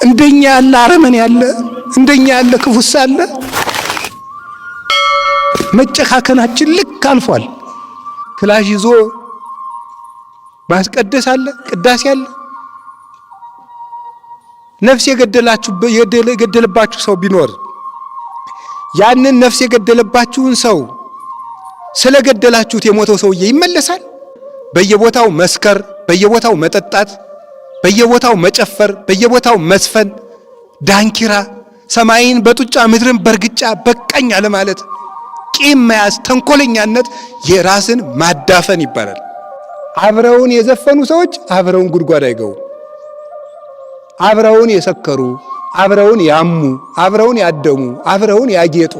እንደኛ ያለ አረመኔ ያለ እንደኛ ያለ ክፉስ አለ? መጨካከናችን ልክ አልፏል። ክላሽ ይዞ ማስቀደስ አለ፣ ቅዳሴ አለ። ነፍስ የገደለባችሁ ሰው ቢኖር ያንን ነፍስ የገደለባችሁን ሰው ስለገደላችሁት የሞተው ሰውዬ ይመለሳል? በየቦታው መስከር፣ በየቦታው መጠጣት፣ በየቦታው መጨፈር፣ በየቦታው መስፈን፣ ዳንኪራ፣ ሰማይን በጡጫ ምድርን በርግጫ በቃኝ አለ ማለት፣ ቂም መያዝ፣ ተንኮለኛነት የራስን ማዳፈን ይባላል። አብረውን የዘፈኑ ሰዎች አብረውን ጉድጓድ አይገቡ። አብረውን የሰከሩ፣ አብረውን ያሙ፣ አብረውን ያደሙ፣ አብረውን ያጌጡ፣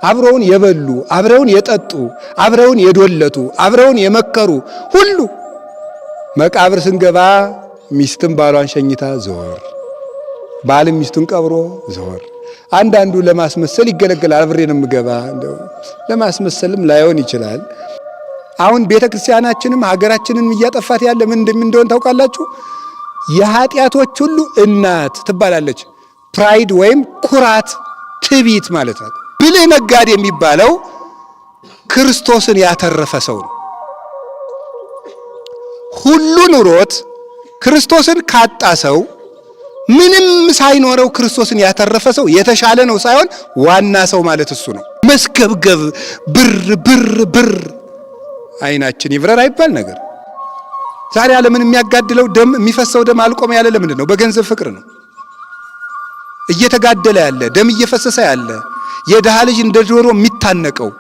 አብረውን የበሉ፣ አብረውን የጠጡ፣ አብረውን የዶለቱ፣ አብረውን የመከሩ ሁሉ መቃብር ስንገባ ሚስትም ባሏን ሸኝታ ዞር፣ ባልም ሚስቱን ቀብሮ ዞር። አንዳንዱ ለማስመሰል ይገለገላል። አብሬ ነው የምገባ ለማስመሰልም ላይሆን ይችላል። አሁን ቤተክርስቲያናችንም ሀገራችንን እያጠፋት ያለ ምን እንደሆነ ታውቃላችሁ? የኃጢአቶች ሁሉ እናት ትባላለች። ፕራይድ ወይም ኩራት፣ ትዕቢት ማለት ነው። ብልህ ነጋዴ የሚባለው ክርስቶስን ያተረፈ ሰው ነው። ሁሉ ኑሮት ክርስቶስን ካጣ ሰው፣ ምንም ሳይኖረው ክርስቶስን ያተረፈ ሰው የተሻለ ነው ሳይሆን ዋና ሰው ማለት እሱ ነው። መስገብገብ፣ ብር ብር ብር፣ አይናችን ይብረር አይባል ነገር። ዛሬ ዓለምን የሚያጋድለው ደም የሚፈሰው ደም አልቆመ ያለ ለምንድን ነው? በገንዘብ ፍቅር ነው። እየተጋደለ ያለ ደም እየፈሰሰ ያለ የድሃ ልጅ እንደ ዶሮ የሚታነቀው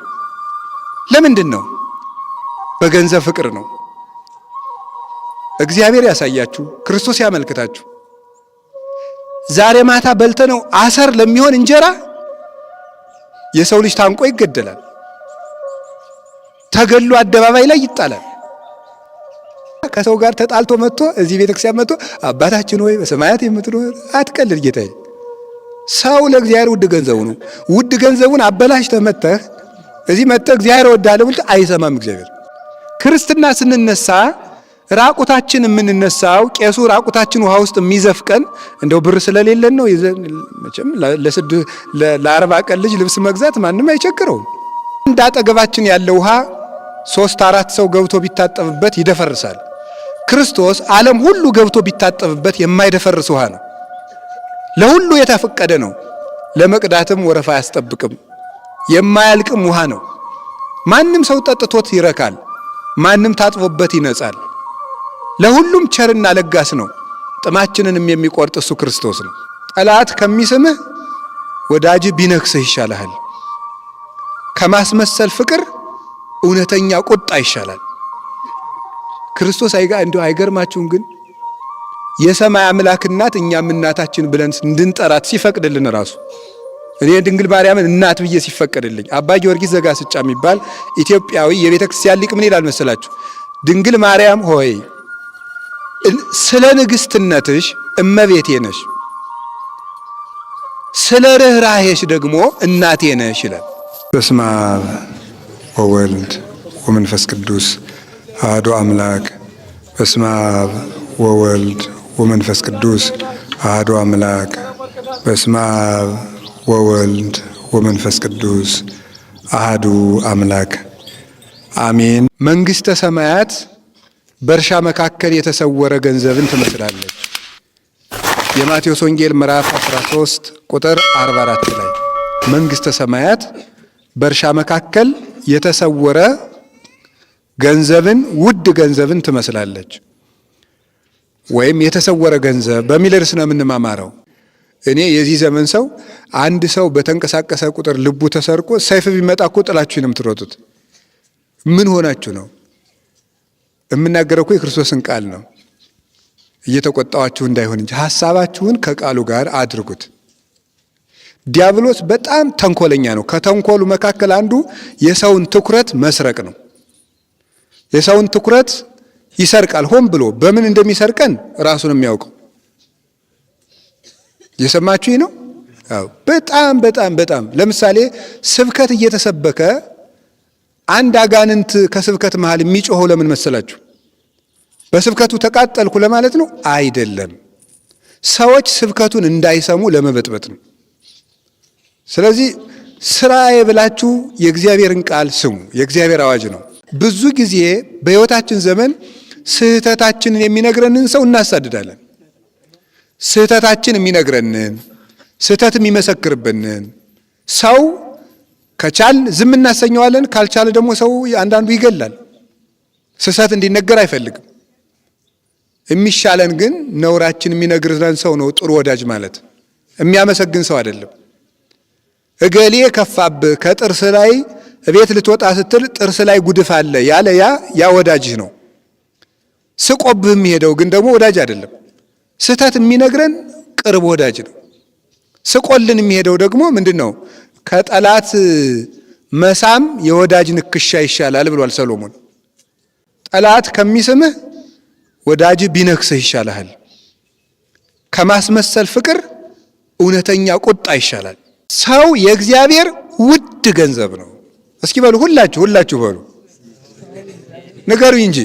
ለምንድን ነው? በገንዘብ ፍቅር ነው። እግዚአብሔር ያሳያችሁ፣ ክርስቶስ ያመልክታችሁ። ዛሬ ማታ በልተነው አሰር ለሚሆን እንጀራ የሰው ልጅ ታንቆ ይገደላል። ተገሎ አደባባይ ላይ ይጣላል። ከሰው ጋር ተጣልቶ መጥቶ እዚህ ቤተክርስቲያን መጥቶ አባታችን ሆይ በሰማያት የምትኖር አትቀልድ ጌታዬ። ሰው ለእግዚአብሔር ውድ ገንዘቡ ነው። ውድ ገንዘቡን አበላሽተህ መጥተህ እዚህ መጥተህ እግዚአብሔር እወድሃለሁ ብለህ አይሰማም እግዚአብሔር። ክርስትና ስንነሳ ራቁታችን የምንነሳው ቄሱ ራቁታችን ውሃ ውስጥ የሚዘፍቀን እንደው ብር ስለሌለን ነው። መቼም ለ40 ቀን ልጅ ልብስ መግዛት ማንም አይቸግረውም። እንዳጠገባችን ያለ ውሃ 3-4 ሰው ገብቶ ቢታጠብበት ይደፈርሳል። ክርስቶስ ዓለም ሁሉ ገብቶ ቢታጠብበት የማይደፈርስ ውሃ ነው። ለሁሉ የተፈቀደ ነው። ለመቅዳትም ወረፋ አያስጠብቅም። የማያልቅም ውሃ ነው። ማንም ሰው ጠጥቶት ይረካል። ማንም ታጥቦበት ይነጻል። ለሁሉም ቸርና ለጋስ ነው። ጥማችንንም የሚቆርጥ እሱ ክርስቶስ ነው። ጠላት ከሚስምህ ወዳጅ ቢነክስህ ይሻልሃል። ከማስመሰል ፍቅር እውነተኛ ቁጣ ይሻላል። ክርስቶስ እንደው አይገርማችሁም? ግን የሰማይ አምላክ እናት እኛም እናታችን ብለን እንድንጠራት ሲፈቅድልን ራሱ እኔ ድንግል ማርያምን እናት ብዬ ሲፈቀድልኝ አባ ጊዮርጊስ ዘጋስጫ የሚባል ኢትዮጵያዊ የቤተ ክርስቲያን ሊቅ ምን ይላል መሰላችሁ? ድንግል ማርያም ሆይ ስለ ንግስትነትሽ እመቤቴ ነሽ፣ ስለ ርኅራኄሽ ደግሞ እናቴ ነሽ ይላል። በስመ አብ ወወልድ ወመንፈስ ቅዱስ አሐዱ አምላክ። በስመ አብ ወወልድ ወመንፈስ ቅዱስ አሐዱ አምላክ። በስመ አብ ወወልድ ወመንፈስ ቅዱስ አሐዱ አምላክ አሜን። መንግሥተ ሰማያት በእርሻ መካከል የተሰወረ ገንዘብን ትመስላለች። የማቴዎስ ወንጌል ምዕራፍ 13 ቁጥር 44 ላይ መንግሥተ ሰማያት በእርሻ መካከል የተሰወረ ገንዘብን፣ ውድ ገንዘብን ትመስላለች። ወይም የተሰወረ ገንዘብ በሚል ርዕስ ነው የምንማማረው። እኔ የዚህ ዘመን ሰው አንድ ሰው በተንቀሳቀሰ ቁጥር ልቡ ተሰርቆ ሰይፍ ቢመጣ እኮ ጥላችሁ ነው የምትሮጡት። ምን ሆናችሁ ነው? የምናገረው እኮ የክርስቶስን ቃል ነው። እየተቆጣዋችሁ እንዳይሆን እንጂ ሐሳባችሁን ከቃሉ ጋር አድርጉት። ዲያብሎስ በጣም ተንኮለኛ ነው። ከተንኮሉ መካከል አንዱ የሰውን ትኩረት መስረቅ ነው። የሰውን ትኩረት ይሰርቃል ሆን ብሎ። በምን እንደሚሰርቀን ራሱን የሚያውቀው። የሰማችሁኝ ነው? አዎ። በጣም በጣም በጣም ለምሳሌ ስብከት እየተሰበከ አንድ አጋንንት ከስብከት መሃል የሚጮኸው ለምን መሰላችሁ? በስብከቱ ተቃጠልኩ ለማለት ነው? አይደለም። ሰዎች ስብከቱን እንዳይሰሙ ለመበጥበጥ ነው። ስለዚህ ስራዬ ብላችሁ የእግዚአብሔርን ቃል ስሙ። የእግዚአብሔር አዋጅ ነው። ብዙ ጊዜ በሕይወታችን ዘመን ስህተታችንን የሚነግረንን ሰው እናሳድዳለን። ስህተታችን የሚነግረንን ስህተት የሚመሰክርብንን ሰው ከቻል ዝም እናሰኘዋለን። ካልቻለ ደግሞ ሰው አንዳንዱ ይገላል። ስህተት እንዲነገር አይፈልግም። የሚሻለን ግን ነውራችን የሚነግረን ሰው ነው ጥሩ ወዳጅ ማለት። የሚያመሰግን ሰው አይደለም። እገሌ ከፋብህ ከጥርስ ላይ እቤት ልትወጣ ስትል ጥርስ ላይ ጉድፍ አለ ያለ ያ ወዳጅህ ነው። ስቆብህ የሚሄደው ግን ደግሞ ወዳጅ አይደለም። ስህተት የሚነግረን ቅርብ ወዳጅ ነው። ስቆልን የሚሄደው ደግሞ ምንድን ነው? ከጠላት መሳም የወዳጅ ንክሻ ይሻላል ብሏል ሰሎሞን። ጠላት ከሚስምህ ወዳጅ ቢነክስህ ይሻልሃል። ከማስመሰል ፍቅር እውነተኛ ቁጣ ይሻላል። ሰው የእግዚአብሔር ውድ ገንዘብ ነው። እስኪ በሉ ሁላችሁ በሉ ንገሩኝ እንጂ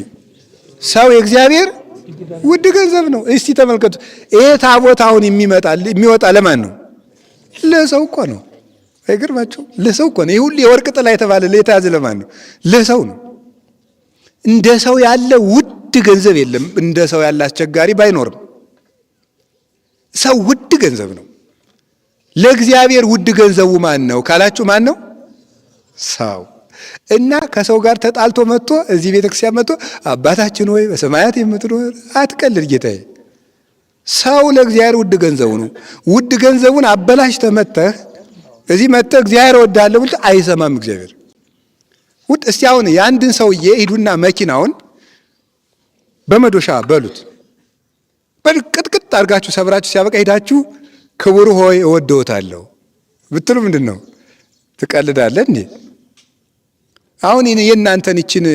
ሰው የእግዚአብሔር ውድ ገንዘብ ነው። እስቲ ተመልከቱ። ይሄ ታቦት አሁን የሚወጣ ለማን ነው? ለሰው እኮ ነው። አይገርማችሁ? ለሰው እኮ ነው። ይሄ ሁሉ የወርቅ ጥላ የተባለ የተያዘ ለማን ነው? ለሰው ነው። እንደ ሰው ያለ ውድ ገንዘብ የለም። እንደ ሰው ያለ አስቸጋሪ ባይኖርም ሰው ውድ ገንዘብ ነው። ለእግዚአብሔር ውድ ገንዘቡ ማን ነው ካላችሁ፣ ማን ነው? ሰው። እና ከሰው ጋር ተጣልቶ መጥቶ እዚህ ቤተክርስቲያን መጥቶ አባታችን ሆይ በሰማያት የምትኖር አትቀልድ ጌታዬ። ሰው ለእግዚአብሔር ውድ ገንዘቡ ነው። ውድ ገንዘቡን አበላሽተህ መጥተህ እዚህ መጥተህ እግዚአብሔር እወድሃለሁ ብለህ አይሰማም እግዚአብሔር። ውድ እስቲ አሁን የአንድን ሰውዬ ሂዱና መኪናውን በመዶሻ በሉት፣ በቅጥቅጥ አድርጋችሁ ሰብራችሁ ሲያበቃ ሄዳችሁ ክቡር ሆይ እወደውታለሁ ብትሉ ምንድን ነው? ትቀልዳለህ እንዴ? አሁን የእናንተን ይችን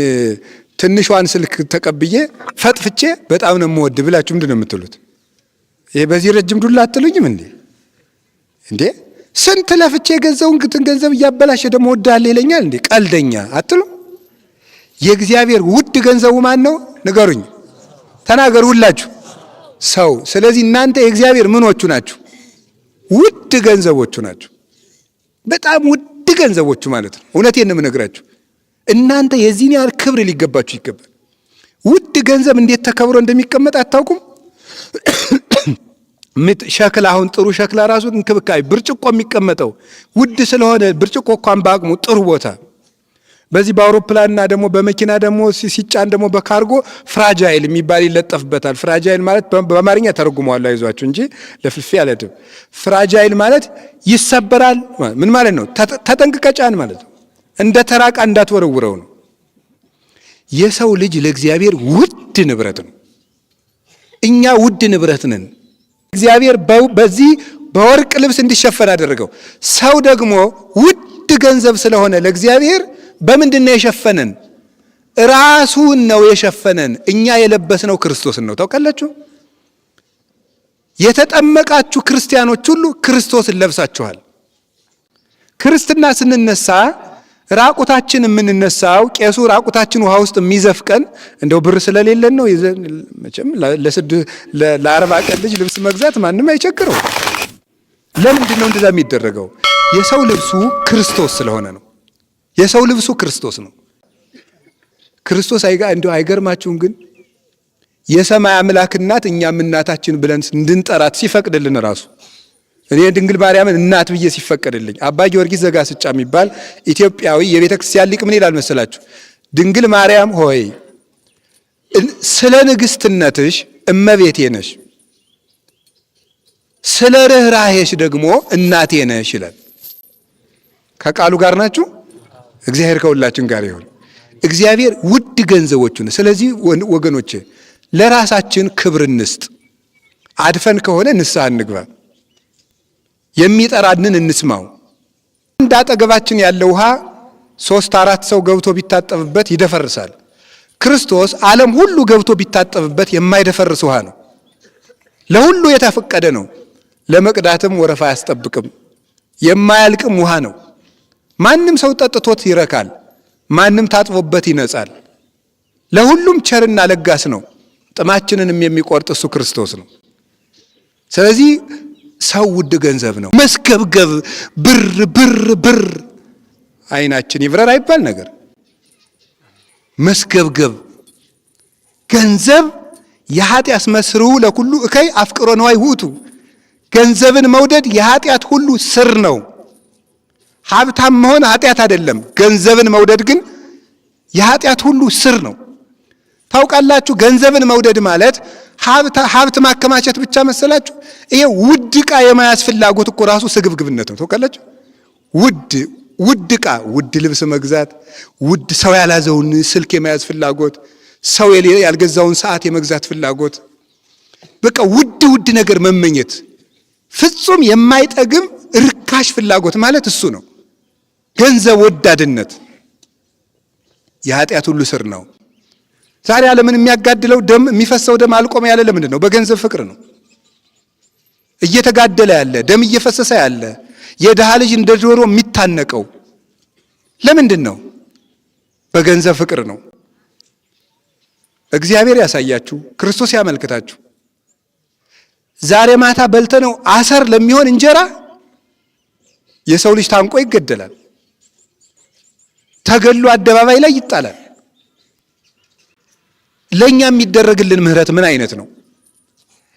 ትንሿን ስልክ ተቀብዬ ፈጥፍቼ በጣም ነው የምወድ ብላችሁ ምንድን ነው የምትሉት? ይሄ በዚህ ረጅም ዱላ አትሉኝም እንዴ? እንዴ ስንት ለፍቼ የገዛውን ገንዘብ እያበላሸ ደግሞ እወድሃለሁ ይለኛል እንዴ? ቀልደኛ አትሉ? የእግዚአብሔር ውድ ገንዘቡ ማን ነው? ንገሩኝ፣ ተናገሩ ሁላችሁ። ሰው። ስለዚህ እናንተ የእግዚአብሔር ምኖቹ ናችሁ? ውድ ገንዘቦቹ ናቸው። በጣም ውድ ገንዘቦቹ ማለት ነው። እውነቴን ነው የምነግራችሁ። እናንተ የዚህን ያህል ክብር ሊገባችሁ ይገባል። ውድ ገንዘብ እንዴት ተከብሮ እንደሚቀመጥ አታውቁም? ሸክላ፣ አሁን ጥሩ ሸክላ ራሱ እንክብካቤ፣ ብርጭቆ የሚቀመጠው ውድ ስለሆነ ብርጭቆ እንኳን በአቅሙ ጥሩ ቦታ። በዚህ በአውሮፕላንና ደግሞ በመኪና ደግሞ ሲጫን ደግሞ በካርጎ ፍራጃይል የሚባል ይለጠፍበታል። ፍራጃይል ማለት በአማርኛ ተርጉመዋል፣ አይዟችሁ እንጂ ለፍልፌ አለድም። ፍራጃይል ማለት ይሰበራል። ምን ማለት ነው? ተጠንቅቀጫን ማለት ነው። እንደ ተራቃ እንዳትወረውረው ነው። የሰው ልጅ ለእግዚአብሔር ውድ ንብረት ነው። እኛ ውድ ንብረት ነን። እግዚአብሔር በዚህ በወርቅ ልብስ እንዲሸፈን አደረገው። ሰው ደግሞ ውድ ገንዘብ ስለሆነ ለእግዚአብሔር በምንድን ነው የሸፈነን? ራሱን ነው የሸፈነን። እኛ የለበስነው ክርስቶስን ነው። ታውቃላችሁ? የተጠመቃችሁ ክርስቲያኖች ሁሉ ክርስቶስን ለብሳችኋል። ክርስትና ስንነሳ ራቁታችን የምንነሳው ቄሱ ራቁታችን ውሃ ውስጥ የሚዘፍቀን እንደው ብር ስለሌለን ነው። መቼም ለ40 ቀን ልጅ ልብስ መግዛት ማንም አይቸግረው። ለምንድን ነው እንደዛ የሚደረገው? የሰው ልብሱ ክርስቶስ ስለሆነ ነው። የሰው ልብሱ ክርስቶስ ነው። ክርስቶስ እንደው አይገርማችሁም? ግን የሰማይ አምላክ እናት እኛም እናታችን ብለን እንድንጠራት ሲፈቅድልን ራሱ እኔ ድንግል ማርያምን እናት ብዬ ሲፈቀድልኝ አባ ጊዮርጊስ ዘጋስጫ የሚባል ኢትዮጵያዊ የቤተ ክርስቲያን ሊቅ ምን ይላል መሰላችሁ? ድንግል ማርያም ሆይ ስለ ንግስትነትሽ እመቤቴ ነሽ፣ ስለ ርኅራኄሽ ደግሞ እናቴ ነሽ ይላል። ከቃሉ ጋር ናችሁ? እግዚአብሔር ከሁላችን ጋር ይሁን። እግዚአብሔር ውድ ገንዘቦቹ ነው። ስለዚህ ወገኖቼ ለራሳችን ክብር እንስጥ። አድፈን ከሆነ ንስሐ እንግባ። የሚጠራንን እንስማው። እንዳጠገባችን ያለ ውሃ 3-4 ሰው ገብቶ ቢታጠብበት ይደፈርሳል። ክርስቶስ ዓለም ሁሉ ገብቶ ቢታጠብበት የማይደፈርስ ውሃ ነው። ለሁሉ የተፈቀደ ነው። ለመቅዳትም ወረፋ አያስጠብቅም። የማያልቅም ውሃ ነው። ማንም ሰው ጠጥቶት ይረካል። ማንም ታጥቦበት ይነጻል። ለሁሉም ቸርና ለጋስ ነው። ጥማችንንም የሚቆርጥ እሱ ክርስቶስ ነው። ስለዚህ ሰው ውድ ገንዘብ ነው። መስገብገብ ብር ብር ብር አይናችን ይብረር አይባል ነገር። መስገብገብ ገንዘብ የኃጢአት መስሩ ለኩሉ እከይ አፍቅሮ ነዋይ ውእቱ። ገንዘብን መውደድ የኃጢአት ሁሉ ስር ነው። ሀብታም መሆን ኃጢአት አይደለም። ገንዘብን መውደድ ግን የኃጢአት ሁሉ ስር ነው። ታውቃላችሁ፣ ገንዘብን መውደድ ማለት ሀብት ማከማቸት ብቻ መሰላችሁ? ይሄ ውድ ዕቃ የመያዝ ፍላጎት እኮ ራሱ ስግብግብነት ነው። ታውቃላችሁ፣ ውድ ዕቃ፣ ውድ ልብስ መግዛት፣ ውድ ሰው ያላዘውን ስልክ የመያዝ ፍላጎት፣ ሰው ያልገዛውን ሰዓት የመግዛት ፍላጎት፣ በቃ ውድ ነገር መመኘት፣ ፍጹም የማይጠግም ርካሽ ፍላጎት ማለት እሱ ነው። ገንዘብ ወዳድነት የኃጢአት ሁሉ ስር ነው። ዛሬ ዓለምን የሚያጋድለው ደም የሚፈሰው ደም አልቆም ያለ ለምንድን ነው? በገንዘብ ፍቅር ነው። እየተጋደለ ያለ ደም እየፈሰሰ ያለ የድሃ ልጅ እንደ ዶሮ የሚታነቀው ለምንድን ነው? በገንዘብ ፍቅር ነው። እግዚአብሔር ያሳያችሁ፣ ክርስቶስ ያመልክታችሁ። ዛሬ ማታ በልተነው አሰር ለሚሆን እንጀራ የሰው ልጅ ታንቆ ይገደላል፣ ተገሎ አደባባይ ላይ ይጣላል። ለኛ የሚደረግልን ምህረት ምን አይነት ነው?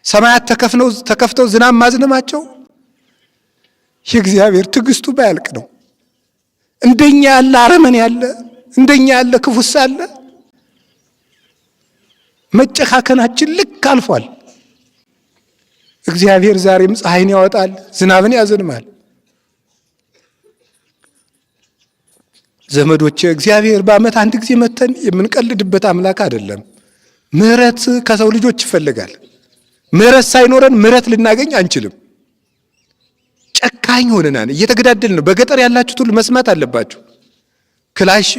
ሰማያት ተከፍተው ዝናብ ማዝነማቸው የእግዚአብሔር ትዕግስቱ ባያልቅ ነው። እንደኛ ያለ አረመኔ ያለ፣ እንደኛ ያለ ክፉስ አለ? መጨካከናችን ልክ አልፏል። እግዚአብሔር ዛሬም ፀሐይን ያወጣል፣ ዝናብን ያዘንማል። ዘመዶቼ፣ እግዚአብሔር በዓመት አንድ ጊዜ መተን የምንቀልድበት አምላክ አይደለም። ምህረት ከሰው ልጆች ይፈልጋል። ምህረት ሳይኖረን ምህረት ልናገኝ አንችልም። ጨካኝ ሆነናል፣ እየተገዳደልን ነው። በገጠር ያላችሁት ሁሉ መስማት አለባችሁ። ክላሽ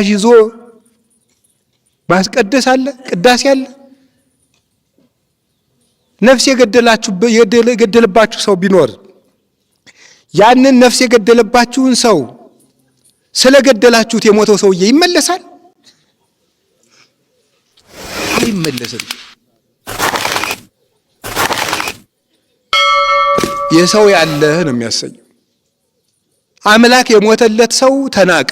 ይዞ ማስቀደስ አለ፣ ቅዳሴ አለ። ነፍስ የገደለባችሁ ሰው ቢኖር ያንን ነፍስ የገደለባችሁን ሰው ስለገደላችሁት የሞተው ሰውዬ ይመለሳል? አይመለስም። የሰው ያለህ ነው የሚያሰኘው። አምላክ የሞተለት ሰው ተናቀ።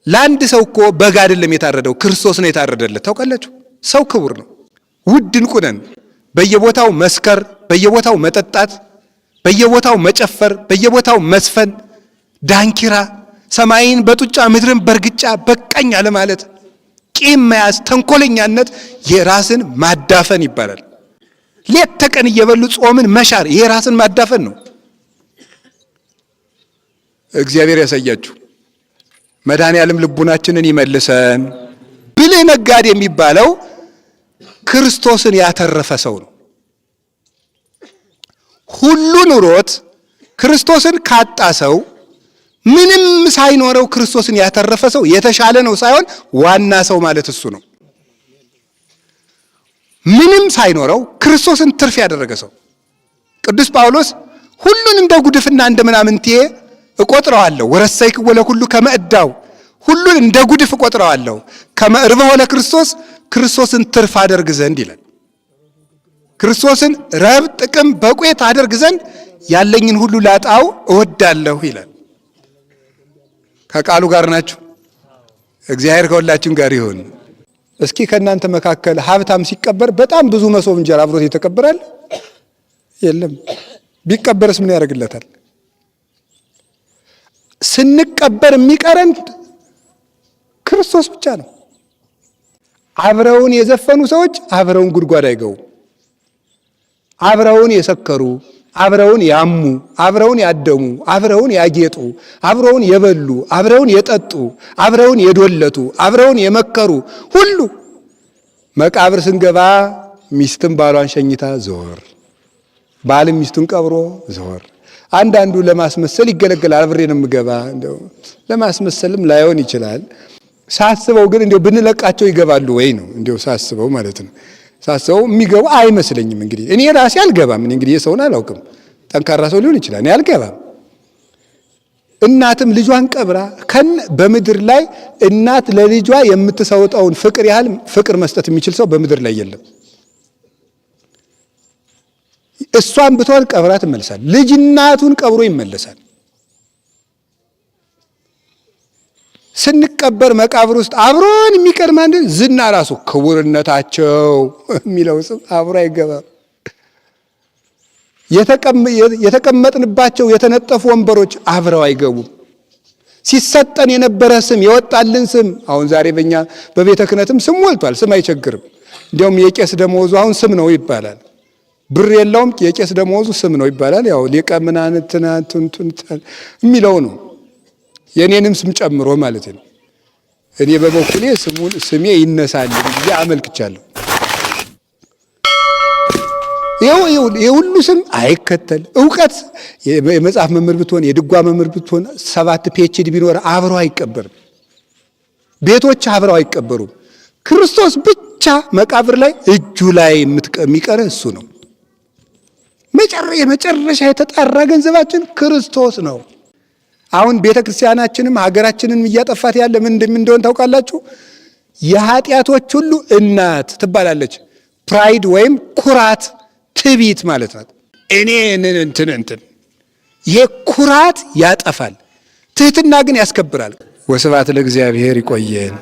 ለአንድ ሰው እኮ በግ አይደለም የታረደው፣ ክርስቶስ ነው የታረደለት። ታውቃላችሁ፣ ሰው ክቡር ነው። ውድ ዕንቁ ነን። በየቦታው መስከር፣ በየቦታው መጠጣት፣ በየቦታው መጨፈር፣ በየቦታው መስፈን፣ ዳንኪራ፣ ሰማይን በጡጫ ምድርን በርግጫ በቃኝ አለ ማለት፣ ቂም መያዝ፣ ተንኮለኛነት የራስን ማዳፈን ይባላል። ሌት ተቀን እየበሉ ጾምን መሻር ይሄ ራስን ማዳፈን ነው። እግዚአብሔር ያሳያችሁ። መድኃኔዓለም ልቡናችንን ይመልሰን። ብልህ ነጋዴ የሚባለው ክርስቶስን ያተረፈ ሰው ነው። ሁሉ ኑሮት ክርስቶስን ካጣ ሰው፣ ምንም ሳይኖረው ክርስቶስን ያተረፈ ሰው የተሻለ ነው ሳይሆን ዋና ሰው ማለት እሱ ነው። ምንም ሳይኖረው ክርስቶስን ትርፍ ያደረገ ሰው። ቅዱስ ጳውሎስ ሁሉን እንደ ጉድፍና እንደ ምናምንቴ እቆጥረዋለሁ፣ ወረሰይክዎ ለኩሉ ከመ ዕዳው፣ ሁሉን እንደ ጉድፍ እቆጥረዋለሁ ከመ ዕርበሆ ለክርስቶስ፣ ክርስቶስን ትርፍ አደርግ ዘንድ ይላል። ክርስቶስን ረብ ጥቅም በቁየት አደርግ ዘንድ ያለኝን ሁሉ ላጣው እወዳለሁ ይላል። ከቃሉ ጋር ናችሁ። እግዚአብሔር ከሁላችን ጋር ይሁን። እስኪ ከእናንተ መካከል ሀብታም ሲቀበር በጣም ብዙ መሶብ እንጀራ አብሮት የተቀበራል? የለም። ቢቀበርስ ምን ያደርግለታል? ስንቀበር የሚቀረን ክርስቶስ ብቻ ነው። አብረውን የዘፈኑ ሰዎች አብረውን ጉድጓድ አይገቡም። አብረውን የሰከሩ፣ አብረውን ያሙ፣ አብረውን ያደሙ፣ አብረውን ያጌጡ፣ አብረውን የበሉ፣ አብረውን የጠጡ፣ አብረውን የዶለቱ፣ አብረውን የመከሩ ሁሉ መቃብር ስንገባ ሚስትም ባሏን ሸኝታ ዘወር፣ ባልም ሚስቱን ቀብሮ ዘወር። አንዳንዱ ለማስመሰል ይገለገላል። አብሬ ነው የምገባ፣ እንደው ለማስመሰልም ላይሆን ይችላል። ሳስበው ግን እንደው ብንለቃቸው ይገባሉ ወይ ነው እንደው ሳስበው ማለት ነው። ሳስበው የሚገቡ አይመስለኝም። እንግዲህ እኔ ራሴ አልገባም። እንግዲህ የሰውን አላውቅም። ጠንካራ ሰው ሊሆን ይችላል። እኔ አልገባም። እናትም ልጇን ቀብራ በምድር ላይ እናት ለልጇ የምትሰውጠውን ፍቅር ያህል ፍቅር መስጠት የሚችል ሰው በምድር ላይ የለም። እሷን ብትሆን ቀብራ ትመለሳል። ልጅ እናቱን ቀብሮ ይመለሳል። ስንቀበር መቃብር ውስጥ አብሮን የሚቀድም አንድ ዝና ራሱ ክቡርነታቸው የሚለው ስም አብሮ አይገባም። የተቀመጥንባቸው የተነጠፉ ወንበሮች አብረው አይገቡም። ሲሰጠን የነበረ ስም የወጣልን ስም አሁን ዛሬ በእኛ በቤተ ክህነትም ስም ሞልቷል። ስም አይቸግርም። እንዲያውም የቄስ ደመወዙ አሁን ስም ነው ይባላል። ብር የለውም የቄስ ደመወዙ ስም ነው ይባላል። ያው ሊቀ ምናምን እንትን የሚለው ነው። የኔንም ስም ጨምሮ ማለት ነው። እኔ በበኩሌ ስሜ ይነሳልኝ ብዬ አመልክቻለሁ። የሁሉ ስም አይከተል። እውቀት የመጽሐፍ መምህር ብትሆን የድጓ መምህር ብትሆን 7 PhD ቢኖር አብረው አይቀበርም። ቤቶች አብረው አይቀበሩም። ክርስቶስ ብቻ መቃብር ላይ እጁ ላይ የሚቀር እሱ ነው። የመጨረሻ የተጣራ ገንዘባችን ክርስቶስ ነው። አሁን ቤተ ክርስቲያናችንም ሀገራችንን እያጠፋት ያለ ምን እንደሆነ ታውቃላችሁ? የኃጢአቶች ሁሉ እናት ትባላለች። ፕራይድ ወይም ኩራት፣ ትዕቢት ማለት ናት። እኔ እንትን ይሄ ኩራት ያጠፋል፣ ትህትና ግን ያስከብራል። ወስብሐት ለእግዚአብሔር። ይቆየን።